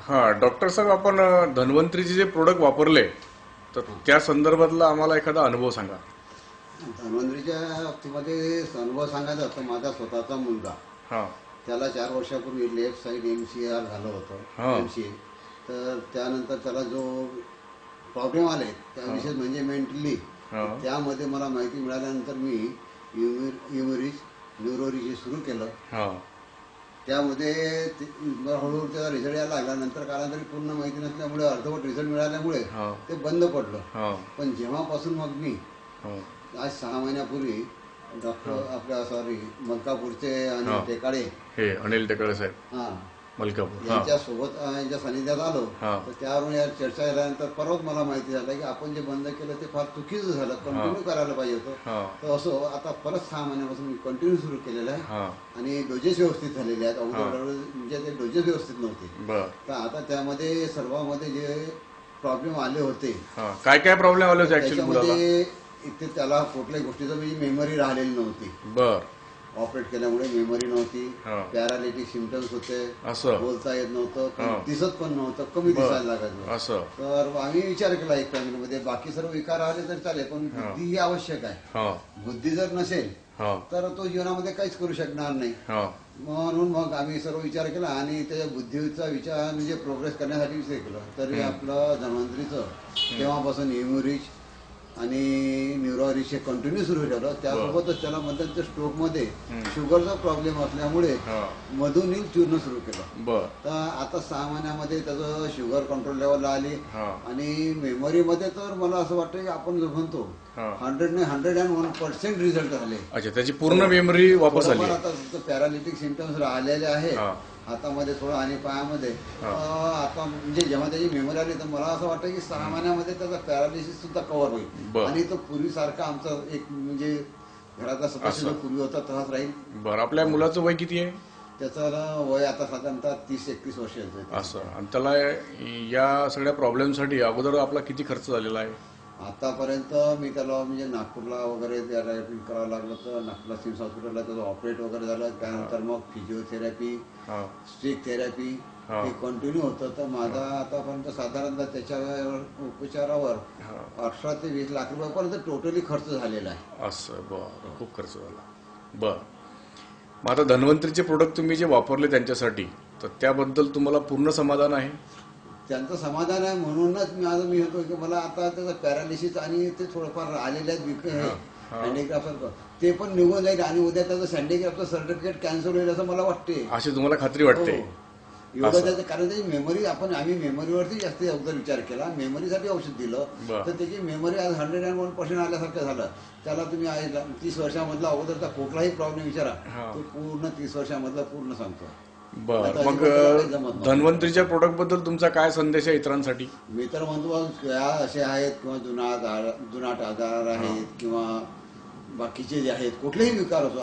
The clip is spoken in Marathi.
हा डॉक्टर साहेब, आपण धन्वंतरीचे जे प्रोडक्ट वापरले तर त्या संदर्भातला आम्हाला एखादा अनुभव सांगा. धन्वंतरीच्या बाबतीमध्ये अनुभव सांगायचा तर माझा स्वतःचा मुलगा, हा त्याला 4 वर्षापूर्वी लेफ्ट साईड MCR झालं होतं, हा. MCA. तर त्यानंतर त्याला जो प्रॉब्लेम आले त्याविषयी म्हणजे मेंटली, हा. त्यामध्ये मला माहिती मिळाल्यानंतर मी ह्युमरिज न्यूरोरिज सुरू केलं. हा त्यामध्ये हळूहळू त्याचा रिझल्ट यायला लागला. नंतर कालांतरी पूर्ण माहिती नसल्यामुळे अर्धवट रिझल्ट मिळाल्यामुळे हा. ते बंद पडलं. हा. पण जेव्हापासून मग मी हा. आज 6 महिन्यापूर्वी डॉक्टर आपल्या मलकापूरचे हा. आणि टेकाळे, हे अनिल टेकाळे साहेब, हां, मलकापूर, हा यांच्यासोबत यांच्या सानिध्यात आलो. हा. तर त्यावरून या चर्चा झाल्यानंतर परत मला माहिती झालं की आपण जे बंद केलं ते फार चुकीचं झालं, कंटिन्यू करायला पाहिजे होतं. हा. तर असं आता परत 6 महिन्यापासून मी कंटिन्यू सुरू केलेलं आहे. हा. आणि डोजेस व्यवस्थित झालेले आहेत. हा. अगोदर म्हणजे ते डोजेस व्यवस्थित नव्हते. बर. तर आता त्यामध्ये सर्वांमध्ये जे प्रॉब्लेम आले होते, हा, काय काय प्रॉब्लेम आले होते ऍक्च्युली मुलाला? त्याच्यामध्ये इथे त्याला कुठल्याही गोष्टीचं म्हणजे मेमरी राहिलेली नव्हती. बर. ऑपरेट केल्यामुळे मेमरी नव्हती, हा. पॅरालिटिक सिम्पटम्स होते, असं. बोलता येत नव्हतं, हा. दिसत पण नव्हतं, कमी बर. दिसायला लागायचं. असं. तर आम्ही विचार केला एक फॅमिलीमध्ये, बाकी सर्व विकार आले तर चालेल पण हा. बुद्धी ही आवश्यक आहे. हा. बुद्धी जर नसेल हा. तर तो जीवनामध्ये काहीच करू शकणार नाही. हा. म्हणून मग आम्ही सर्व विचार केला आणि त्याच्या बुद्धीचा विचार म्हणजे प्रोग्रेस करण्यासाठी विचार केला. तरी आपलं धन्वंतरीचं तेव्हापासून ह्युमरिज आणि न्यूरोरिज कंटिन्यू सुरू ठेवलं. त्यासोबतच त्याला मध्यंतरी स्ट्रोकमध्ये शुगरचा प्रॉब्लेम असल्यामुळे हा. मधुनील चूर्ण सुरू केलं. बर. तर आता 6 महिन्यामध्ये त्याचं शुगर कंट्रोल लेवलला आली. हा. आणि मेमरीमध्ये तर मला असं वाटतं की आपण जो म्हणतो हा. 101% रिझल्ट आले. अच्छा, त्याची पूर्ण मेमरी वापस आली. थोडंफार आता पॅरालिटिक सिम्पटम्स राहिलेले आहेत हा. हातामध्ये थोडं आणि पायामध्ये. हा. आता म्हणजे जेव्हा त्याची मेमरी आली तर मला असं वाटतं की 6 महिन्यामध्ये त्याचा पॅरालिसिस सुद्धा कव्हर होईल. बर. आणि तो पूर्वीसारखा आमचा एक म्हणजे घराचा सदस्य जो पूर्वी होता तसाच राहील. बर. आपल्या मुलाचं वय किती आहे? त्याचं वय आता साधारणतः 30-31 वर्षाचं आहे. असं. आणि त्याला या सगळ्या प्रॉब्लेमसाठी अगोदर आपला किती खर्च झालेला आहे? आतापर्यंत मी त्याला म्हणजे नागपूरला वगैरे त्याला करावं लागलं तर नागपूरला सिम्स हॉस्पिटलला त्याचं ऑपरेट वगैरे झालं. त्यानंतर मग फिजिओथेरपी, हा. स्टिक थेरपी हा. हे कंटिन्यू होतं. तर माझा आतापर्यंत साधारणतः त्याच्यावर उपचारावर हा. 18 ते 20 लाख रुपयापर्यंत टोटली खर्च झालेला आहे. असं. बर. खूप खर्च झाला. बर. मग आता धन्वंतरीचे प्रोडक्ट तुम्ही जे वापरले त्यांच्यासाठी, तर त्याबद्दल तुम्हाला पूर्ण समाधान आहे? त्यांचं समाधान आहे. म्हणूनच मी होतो की मला आता त्याचं पॅरालिसिस आणि ते थोडंफार आलेले आहेत हँडिक्राफ्ट, ते पण निघून जाईल आणि उद्या त्याचं हँडिक्राफ्टचं सर्टिफिकेट कॅन्सल होईल असं मला वाटते. अशी तुम्हाला खात्री वाटते? एवढं त्याचं, कारण त्याची मेमरी आम्ही मेमरीवरती जास्त अगोदर विचार केला. मेमरीसाठी औषध दिलं तर त्याची मेमरी आज 101% आल्यासारखं झालं. त्याला तुम्ही 30 वर्षामधला अगोदरचा कुठलाही प्रॉब्लेम विचारा, तो पूर्ण 30 वर्षामधला पूर्ण सांगतो. बर. मग धन्वंतरीच्या प्रोडक्ट बद्दल तुमचा काय संदेश आहे इतरांसाठी? मी तर म्हणतो असे आहेत किंवा जुनाट आजार आहेत किंवा बाकीचे जे आहेत कुठलेही विकार असो,